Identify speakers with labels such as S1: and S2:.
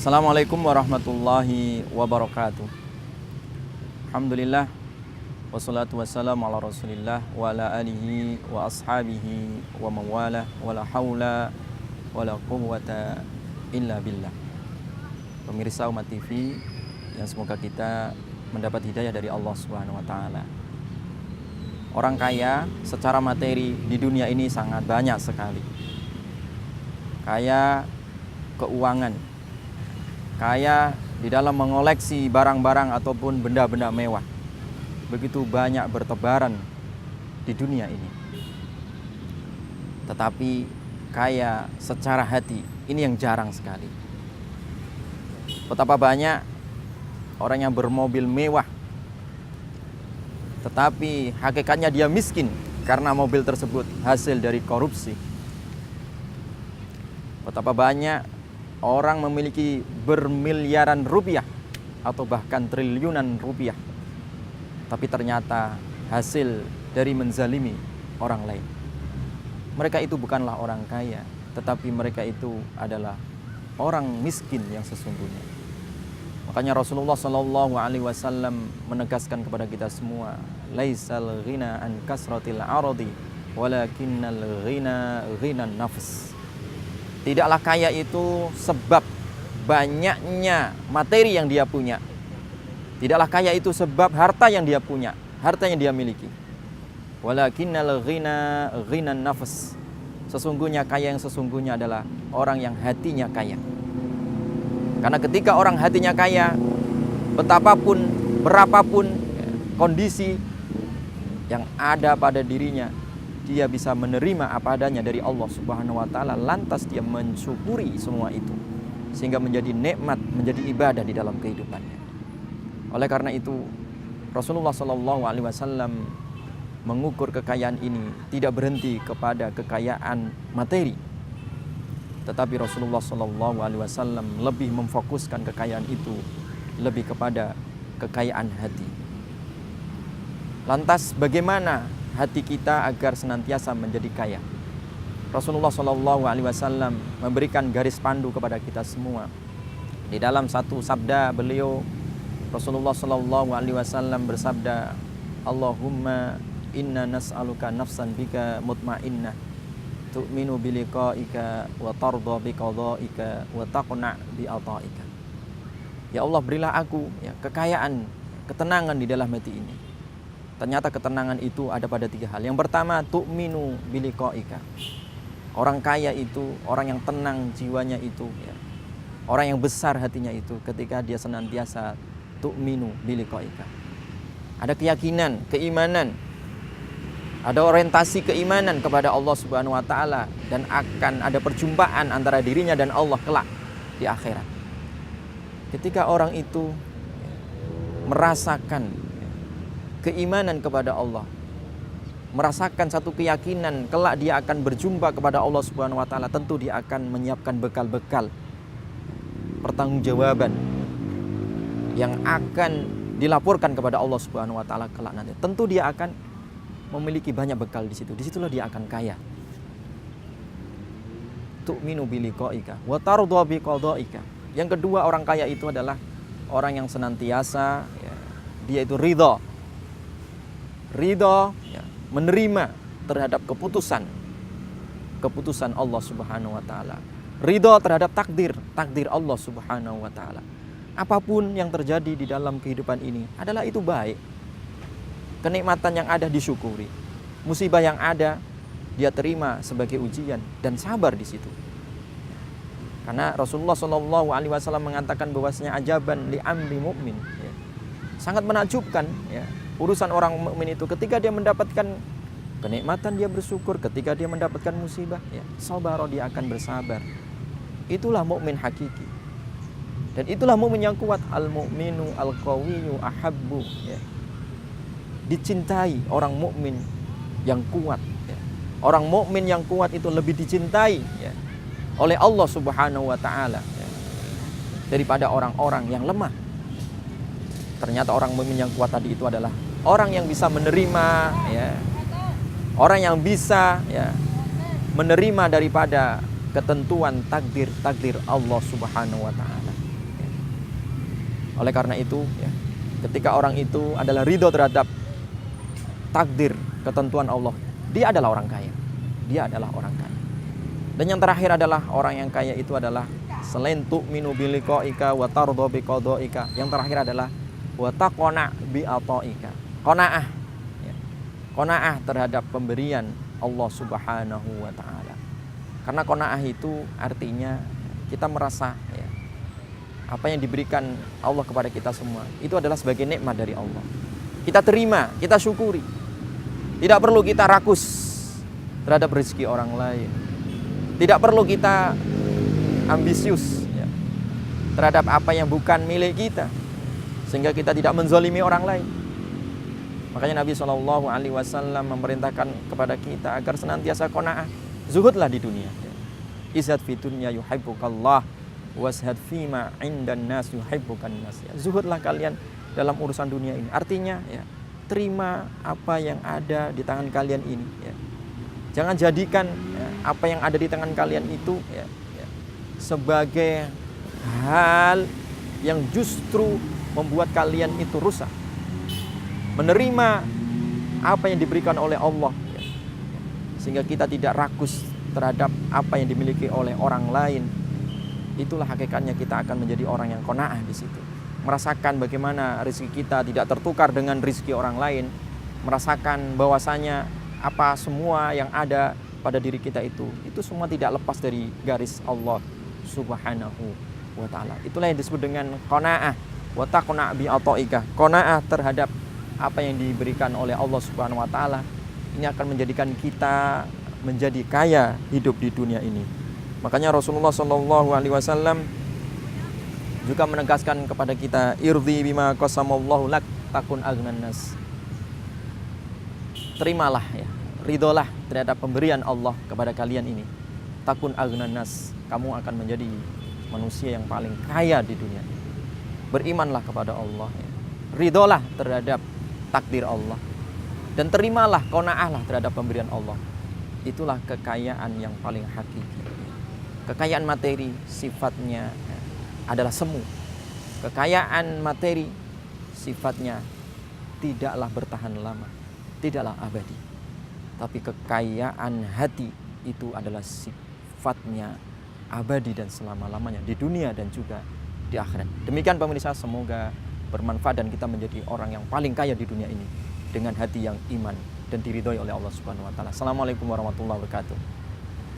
S1: Assalamualaikum warahmatullahi wabarakatuh. Alhamdulillah, wassalatu wassalamu ala rasulillah wa ala alihi wa ashabihi wa mawala wa la hawla wa la quwwata illa billah. Pemirsa Umat TV yang semoga kita mendapat hidayah dari Allah Subhanahu wa taala. Orang kaya secara materi di dunia ini sangat banyak sekali. Kaya keuangan, kaya di dalam mengoleksi barang-barang ataupun benda-benda mewah. Begitu banyak bertebaran di dunia ini. Tetapi kaya secara hati, ini yang jarang sekali. Betapa banyak orang yang bermobil mewah, tetapi hakikatnya dia miskin karena mobil tersebut hasil dari korupsi. Betapa banyak orang memiliki bermiliaran rupiah atau bahkan triliunan rupiah, tapi ternyata hasil dari menzalimi orang lain. Mereka itu bukanlah orang kaya, tetapi mereka itu adalah orang miskin yang sesungguhnya. Makanya Rasulullah SAW menegaskan kepada kita semua, laisal ghina an kasratil aradi walakinnal ghina ghinan nafs. Tidaklah kaya itu sebab banyaknya materi yang dia punya. Tidaklah kaya itu sebab harta yang dia punya, harta yang dia miliki. Walakinnal ghina ghinan nafs. Sesungguhnya kaya yang sesungguhnya adalah orang yang hatinya kaya. Karena ketika orang hatinya kaya, betapapun, berapapun kondisi yang ada pada dirinya, dia bisa menerima apa adanya dari Allah Subhanahu wa taala, lantas dia mensyukuri semua itu sehingga menjadi nikmat, menjadi ibadah di dalam kehidupannya. Oleh karena itu, Rasulullah SAW mengukur kekayaan ini tidak berhenti kepada kekayaan materi, tetapi Rasulullah SAW lebih memfokuskan kekayaan itu lebih kepada kekayaan hati. Lantas bagaimana hati kita agar senantiasa menjadi kaya? Rasulullah SAW memberikan garis pandu kepada kita semua. Di dalam satu sabda beliau, Rasulullah SAW bersabda, Allahumma inna nas'aluka nafsan bika mutmainnah tu'minu biliqa'ika wa tarda biqada'ika wa taqna bi'ata'ika. Ya Allah, berilah aku kekayaan, ketenangan di dalam hati ini. Ternyata ketenangan itu ada pada 3 hal. Yang pertama, tu'minu biliqa'ika. Orang kaya itu, orang yang tenang jiwanya itu, orang yang besar hatinya itu ketika dia senantiasa tu'minu biliqa'ika. Ada keyakinan, keimanan, ada orientasi keimanan kepada Allah Subhanahu wa taala, dan akan ada perjumpaan antara dirinya dan Allah kelak di akhirat. Ketika orang itu merasakan keimanan kepada Allah, merasakan satu keyakinan kelak dia akan berjumpa kepada Allah Subhanahu wa taala, tentu dia akan menyiapkan bekal-bekal pertanggungjawaban yang akan dilaporkan kepada Allah Subhanahu wa taala kelak nanti. Tentu dia akan memiliki banyak bekal di situ. Disitulah dia akan kaya. Tu'minu biliqa'ika wa tarda biqada'ika. Yang kedua, orang kaya itu adalah orang yang senantiasa dia itu ridha, menerima terhadap keputusan Allah Subhanahu wa taala. Ridha terhadap takdir Allah Subhanahu wa taala. Apapun yang terjadi di dalam kehidupan ini adalah itu baik. Kenikmatan yang ada disyukuri. Musibah yang ada dia terima sebagai ujian dan sabar di situ. Karena Rasulullah SAW mengatakan bahwasanya ajaban li amri mu'min. Sangat menakjubkan urusan orang mukmin itu, ketika dia mendapatkan kenikmatan dia bersyukur, ketika dia mendapatkan musibah sabar, dia akan bersabar. Itulah mukmin hakiki. Dan itulah mukmin yang kuat. Al mu'minu al qawiyyu ahabbu. Dicintai orang mukmin yang kuat. Orang mukmin yang kuat itu lebih dicintai oleh Allah Subhanahu wa taala daripada orang-orang yang lemah. Ternyata orang mukmin yang kuat tadi itu adalah orang yang bisa menerima, orang yang bisa menerima daripada ketentuan takdir Allah Subhanahu wa taala. Oleh karena itu, ya, ketika orang itu adalah ridho terhadap takdir, ketentuan Allah, dia adalah orang kaya. Dia adalah orang kaya. Dan yang terakhir adalah orang yang kaya itu adalah selain tu'minu biliqa'ika wa tardha biqada'ika. Yang terakhir adalah wa taqna bi ata'ika. Qanaah. Ya. Qanaah terhadap pemberian Allah Subhanahu wa taala. Karena qanaah itu artinya kita merasa, ya, apa yang diberikan Allah kepada kita semua itu adalah sebagai nikmat dari Allah. Kita terima, kita syukuri. Tidak perlu kita rakus terhadap rezeki orang lain. Tidak perlu kita ambisius, ya, terhadap apa yang bukan milik kita, sehingga kita tidak menzalimi orang lain. Makanya Nabi SAW memerintahkan kepada kita agar senantiasa qanaah. Zuhudlah di dunia. Izhad fi dunya yuhibbukallah washad fima indan nas yuhibbukan nas. Zuhudlah kalian dalam urusan dunia ini. Artinya, ya, terima apa yang ada di tangan kalian ini, ya. Jangan jadikan, ya, apa yang ada di tangan kalian itu, ya, sebagai hal yang justru membuat kalian itu rusak. Menerima apa yang diberikan oleh Allah, ya, sehingga kita tidak rakus terhadap apa yang dimiliki oleh orang lain. Itulah hakikatnya kita akan menjadi orang yang qanaah di situ. Merasakan bagaimana rezeki kita tidak tertukar dengan rezeki orang lain. Merasakan bahwasanya apa semua yang ada pada diri kita itu semua tidak lepas dari garis Allah Subhanahu wa taala. Itulah yang disebut dengan qanaah, wa taqna bi ata'ika. Qanaah terhadap apa yang diberikan oleh Allah Subhanahu wa taala. Ini akan menjadikan kita menjadi kaya hidup di dunia ini. Makanya Rasulullah SAW juga menegaskan kepada kita, irdi bima qasamallahu lak takun aghnan nas. Terimalah, ya, ridholah terhadap pemberian Allah kepada kalian ini. Takun aghnan nas, kamu akan menjadi manusia yang paling kaya di dunia ini. Berimanlah kepada Allah, ya. Ridholah terhadap takdir Allah, dan terimalah, qanaahlah terhadap pemberian Allah. Itulah kekayaan yang paling hakiki. Kekayaan materi sifatnya adalah semu. Kekayaan materi sifatnya tidaklah bertahan lama, tidaklah abadi. Tapi kekayaan hati itu adalah sifatnya abadi dan selama-lamanya di dunia dan juga di akhirat. Demikian pemirsa, semoga bermanfaat dan kita menjadi orang yang paling kaya di dunia ini dengan hati yang iman dan diridhoi oleh Allah Subhanahu wa taala. Assalamualaikum warahmatullahi wabarakatuh.